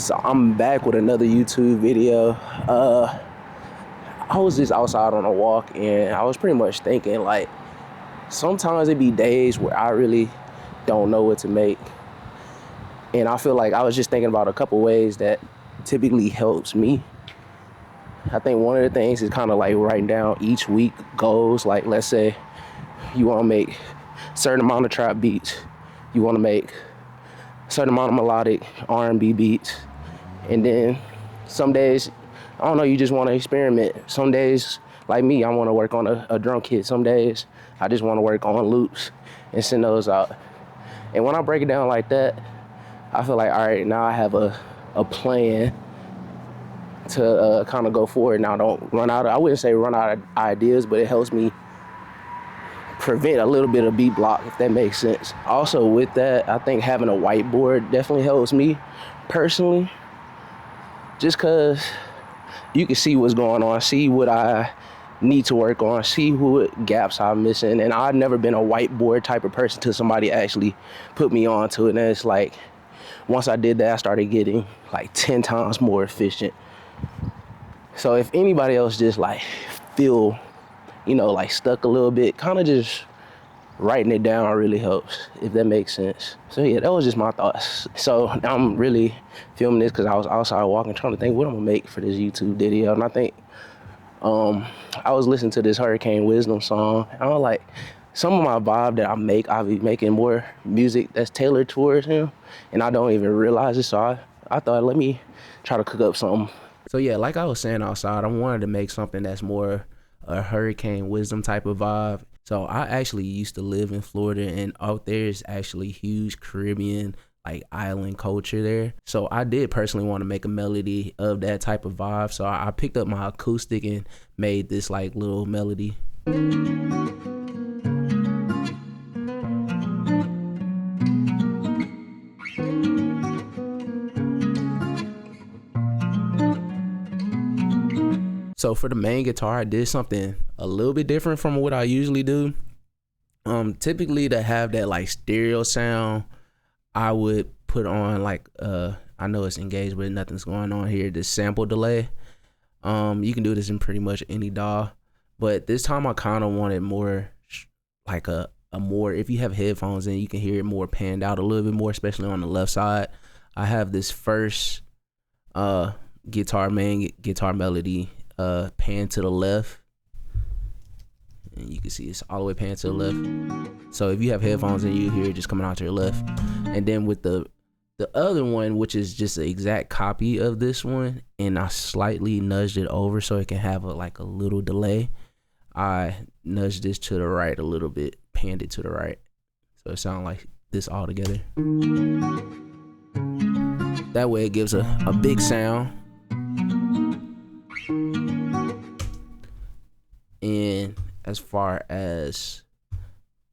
So I'm back with another YouTube video. I was just outside on a walk and I was pretty much thinking, like, sometimes it be days where I really don't know what to make. And I feel like I was just thinking about a couple ways that typically helps me. I think one of the things is kind of like writing down each week goals. Like, let's say you want to make a certain amount of trap beats. You want to make a certain amount of melodic R&B beats. And then some days, I don't know, you just want to experiment. Some days, like me, I want to work on a drum kit. Some days, I just want to work on loops and send those out. And when I break it down like that, I feel like, all right, now I have a plan to kind of go forward. Now, don't run out of, I wouldn't say run out of ideas, but it helps me prevent a little bit of beat block, if that makes sense. Also with that, I think having a whiteboard definitely helps me personally, just because you can see what's going on, see what I need to work on, see what gaps I'm missing. And I've never been a whiteboard type of person till somebody actually put me onto it. And it's like, once I did that, I started getting like 10 times more efficient. So if anybody else just like feel, like stuck a little bit, kind of just writing it down really helps, if that makes sense. So yeah, that was just my thoughts. So I'm really filming this because I was outside walking, trying to think what I'm gonna make for this YouTube video. And I think I was listening to this Hurricane Wisdom song, and I was like, some of my vibe that I'll be making more music that's tailored towards him, and I don't even realize it. So I thought, let me try to cook up something. So yeah, like I was saying outside, I wanted to make something that's more a Hurricane Wisdom type of vibe. So I actually used to live in Florida, and out there is actually huge Caribbean like island culture there. So I did personally want to make a melody of that type of vibe. So I picked up my acoustic and made this like little melody. So for the main guitar, I did something a little bit different from what I usually do. Typically to have that like stereo sound, I would put on like I know it's engaged, but nothing's going on here, the sample delay. You can do this in pretty much any DAW, but this time I kind of wanted more like a more, if you have headphones in, you can hear it more panned out a little bit more, especially on the left side. I have this first guitar melody pan to the left, and you can see it's all the way pan to the left. So if you have headphones and you hear it just coming out to your left. And then with the other one, which is just an exact copy of this one, and I slightly nudged it over so it can have a little delay, I nudged this to the right a little bit, panned it to the right, so it sounds like this all together. That way it gives a big sound. And as far as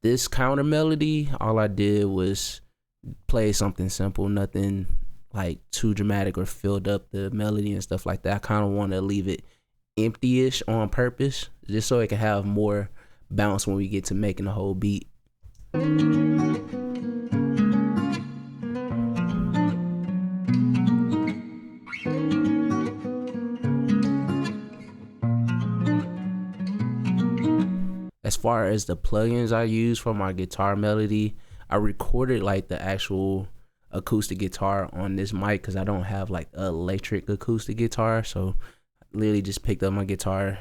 this counter melody, all I did was play something simple, nothing like too dramatic or filled up the melody and stuff like that. I kind of want to leave it empty-ish on purpose, just so it can have more bounce when we get to making the whole beat. As far as the plugins I use for my guitar melody, I recorded like the actual acoustic guitar on this mic because I don't have like an electric acoustic guitar. So I literally just picked up my guitar,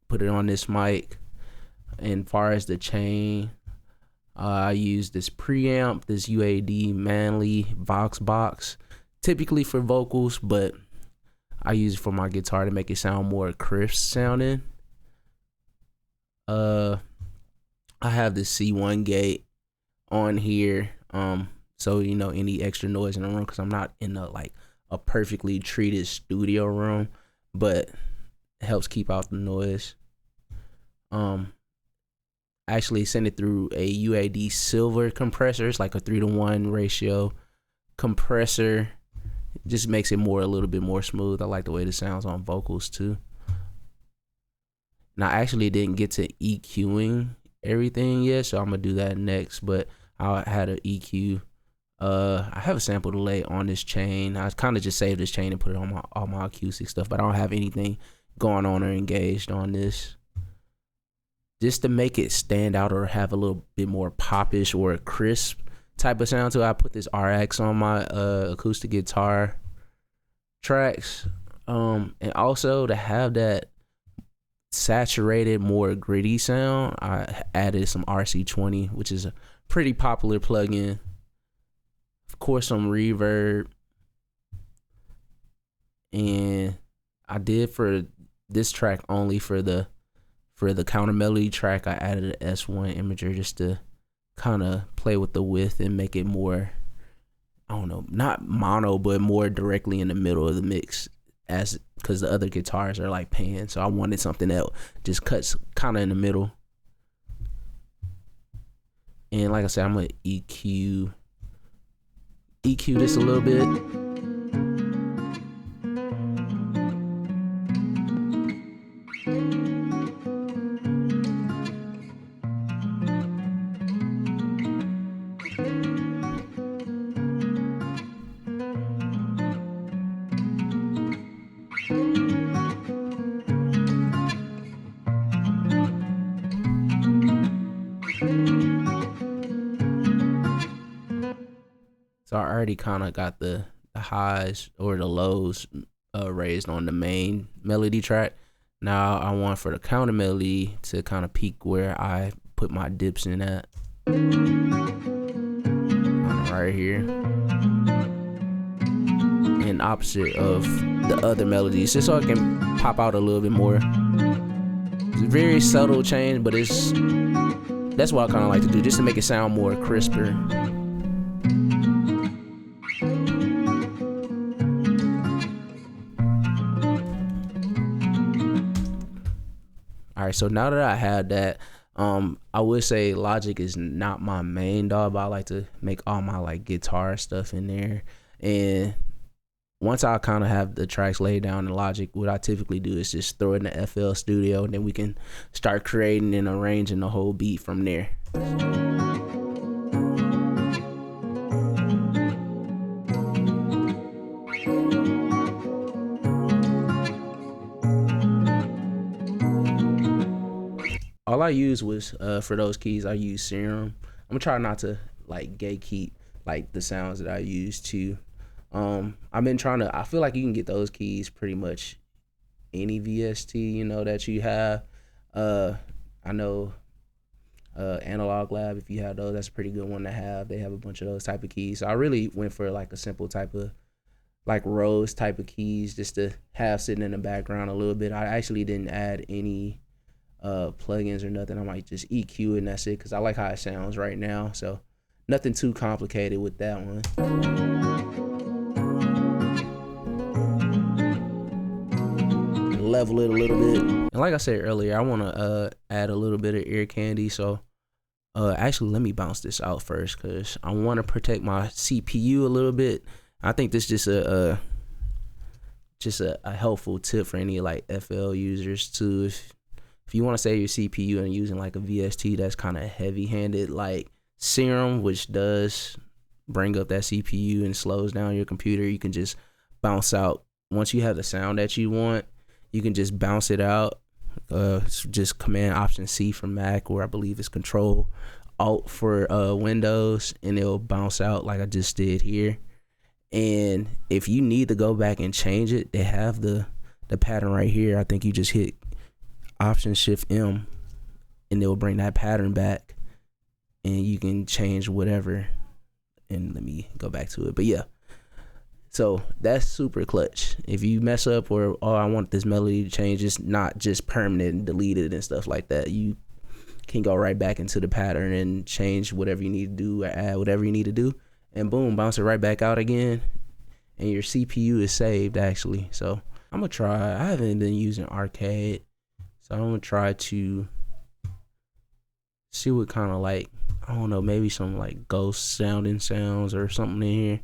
put it on this mic. And as far as the chain, I use this preamp, this UAD Manley Voxbox, typically for vocals, but I use it for my guitar to make it sound more crisp sounding. I have the C1 gate on here, so any extra noise in the room, because I'm not in a perfectly treated studio room, but it helps keep out the noise. Actually send it through a UAD silver compressor. It's like a 3-to-1 ratio compressor. It just makes it a little bit more smooth. I like the way it sounds on vocals too. And I actually didn't get to EQing everything yet, so I'm gonna do that next, but I had an EQ I have a sample delay on this chain. I kind of just saved this chain and put it on all my acoustic stuff, but I don't have anything going on or engaged on this. Just to make it stand out or have a little bit more popish or a crisp type of sound to it, I put this RX on my acoustic guitar tracks. And also to have that saturated, more gritty sound, I added some RC20, which is a pretty popular plugin. Of course, some reverb. And I did for this track only, for the counter melody track, I added an S1 imager just to kind of play with the width and make it more, I don't know, not mono, but more directly in the middle of the mix, as because the other guitars are like pan. So I wanted something that just cuts kind of in the middle. And like I said, I'm gonna EQ this a little bit. So I already kind of got the highs or the lows raised on the main melody track. Now I want for the counter melody to kind of peak where I put my dips in at. Right here. And opposite of the other melodies, just so it can pop out a little bit more. It's a very subtle change, but that's what I kind of like to do, just to make it sound more crisper. All right, so now that I had that, I would say Logic is not my main DAW, but I like to make all my like guitar stuff in there. And once I kind of have the tracks laid down in Logic, what I typically do is just throw it in the FL Studio, and then we can start creating and arranging the whole beat from there. All I used was, for those keys, I used Serum. I'm gonna try not to like gatekeep like the sounds that I use too. I've been trying to, I feel like you can get those keys pretty much any VST, you know, that you have. I know Analog Lab, if you have those, that's a pretty good one to have. They have a bunch of those type of keys. So I really went for like a simple type of like Rose type of keys just to have sitting in the background a little bit. I actually didn't add any plugins or nothing. I might just EQ and that's it, because I like how it sounds right now. So nothing too complicated with that one. Level it a little bit. And like I said earlier, I want to add a little bit of ear candy. So actually, let me bounce this out first, because I want to protect my CPU a little bit. I think this is just a helpful tip for any like FL users too. If you want to save your CPU and using like a VST that's kind of heavy-handed, like Serum, which does bring up that CPU and slows down your computer, you can just bounce out. Once you have the sound that you want, you can just bounce it out. Just Command Option C for Mac, or I believe it's Control Alt for Windows, and it'll bounce out like I just did here. And if you need to go back and change it, they have the pattern right here. I think you just hit Option Shift M and it will bring that pattern back, and you can change whatever. And let me go back to it. But yeah, so that's super clutch. If you mess up, or oh, I want this melody to change, it's not just permanent and deleted and stuff like that. You can go right back into the pattern and change whatever you need to do, or add whatever you need to do, and boom, bounce it right back out again, and your CPU is saved actually. So I'm gonna try. I haven't been using Arcade, so I'm gonna try to see what kind of like, I don't know, maybe some like ghost sounding sounds or something in here.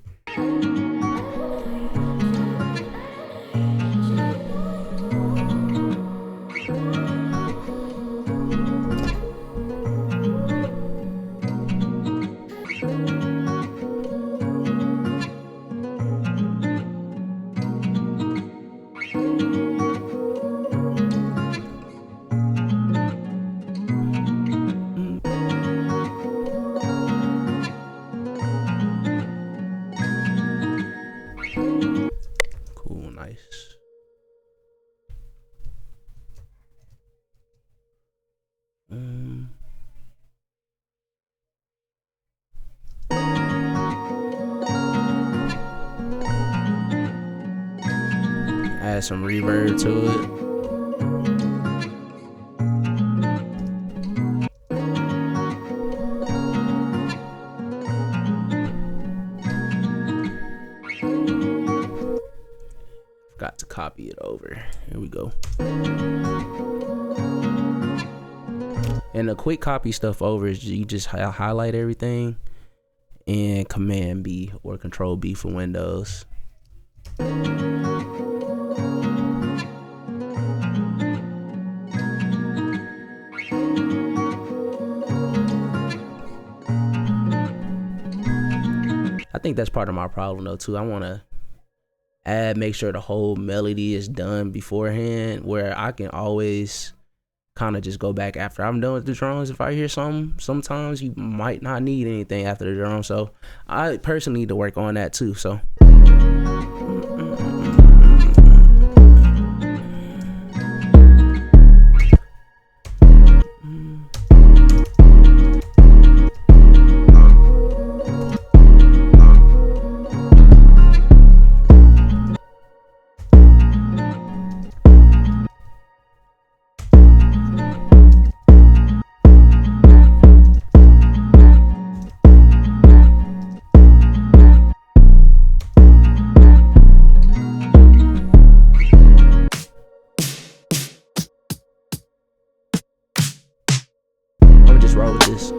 nice. Add some reverb to it. Forgot to copy it over. Here we go. And the quick copy stuff over is you just highlight everything and Command B or Control B for Windows. I think that's part of my problem though too. I want to make sure the whole melody is done beforehand, where I can always kind of just go back after I'm done with the drums. If I hear something, sometimes you might not need anything after the drum. So I personally need to work on that too. So just roll with this.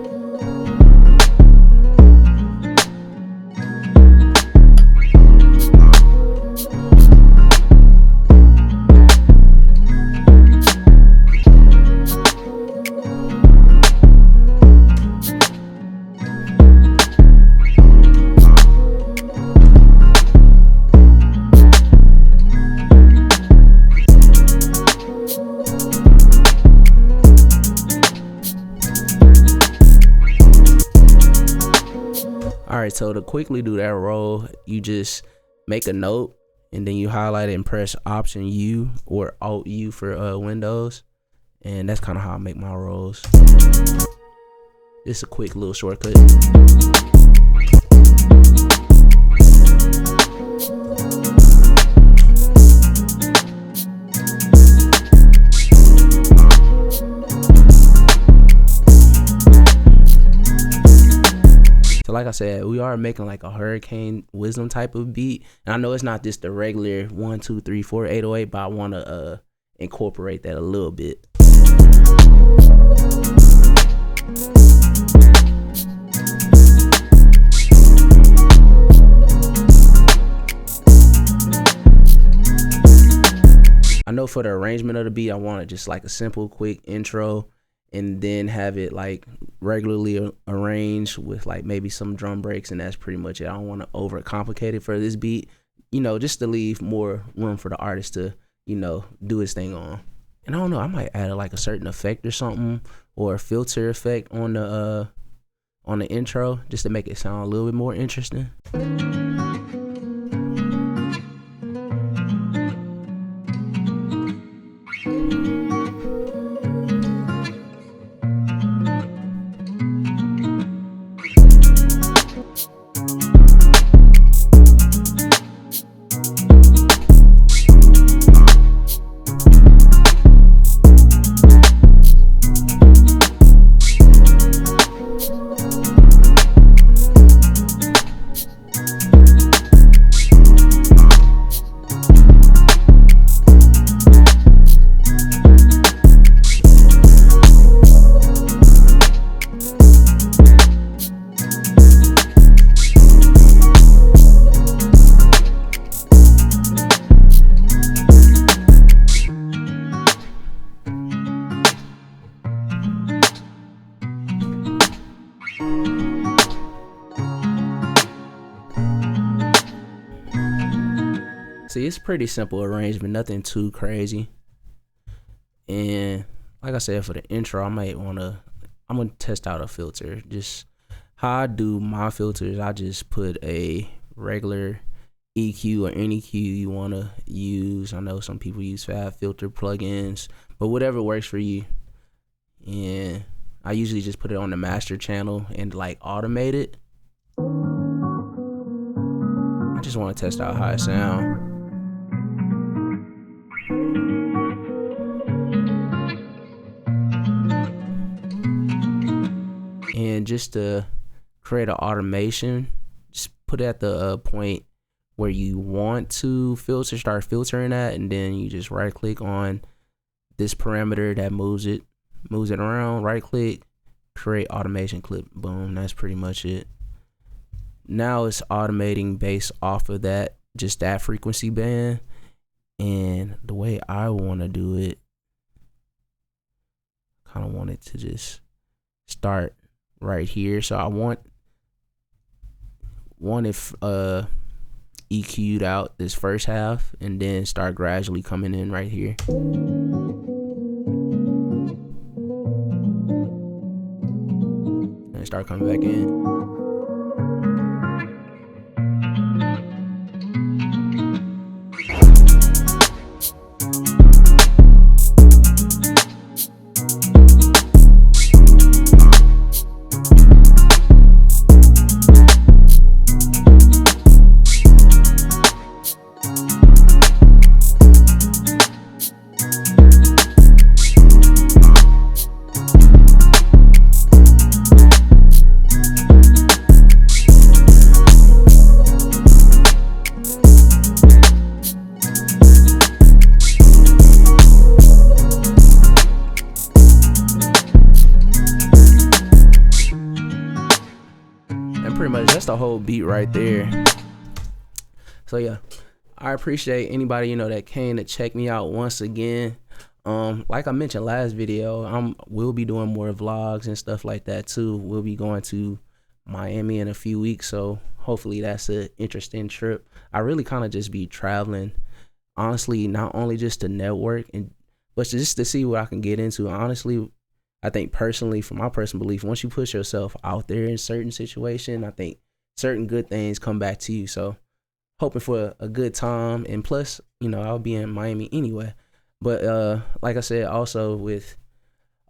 Alright, so to quickly do that roll, you just make a note and then you highlight it and press Option U or Alt U for Windows, and that's kind of how I make my rolls. Just a quick little shortcut. So like I said, we are making like a Hurricane Wisdom type of beat, and I know it's not just the regular 1 2 3 4 808, but I want to incorporate that a little bit. I know for the arrangement of the beat, I want it just like a simple, quick intro, and then have it like regularly arranged with like maybe some drum breaks, and that's pretty much it. I don't want to overcomplicate it for this beat, you know, just to leave more room for the artist to, you know, do his thing on. And I don't know, I might add like a certain effect or something, or a filter effect on the intro, just to make it sound a little bit more interesting. See, it's pretty simple arrangement, nothing too crazy. And like I said, for the intro, I'm gonna test out a filter. Just how I do my filters, I just put a regular EQ or any cue you want to use. I know some people use Fab Filter plugins, but whatever works for you. And I usually just put it on the master channel and like automate it. I just want to test out how it sounds. And just to create an automation, just put it at the point where you want to start filtering that, and then you just right click on this parameter that moves it around, right click, create automation clip, boom, that's pretty much it. Now it's automating based off of that, just that frequency band. And the way I want to do it, kind of want it to just start right here. So I want if EQ'd out this first half and then start gradually coming in right here. And start coming back in. Pretty much that's the whole beat right there. So yeah, I appreciate anybody that came to check me out once again. Like I mentioned last video, we'll be doing more vlogs and stuff like that too. We'll be going to Miami in a few weeks, so hopefully that's an interesting trip. I really kind of just be traveling, honestly, not only just to network but just to see what I can get into. Honestly, I think personally, from my personal belief, once you push yourself out there in certain situation, I think certain good things come back to you. So hoping for a good time. And plus, I'll be in Miami anyway. But like I said, also with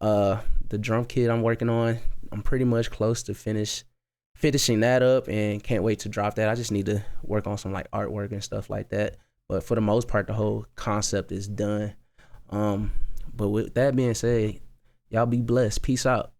the drum kit I'm working on, I'm pretty much close to finishing that up and can't wait to drop that. I just need to work on some like artwork and stuff like that. But for the most part, the whole concept is done. But with that being said, y'all be blessed. Peace out.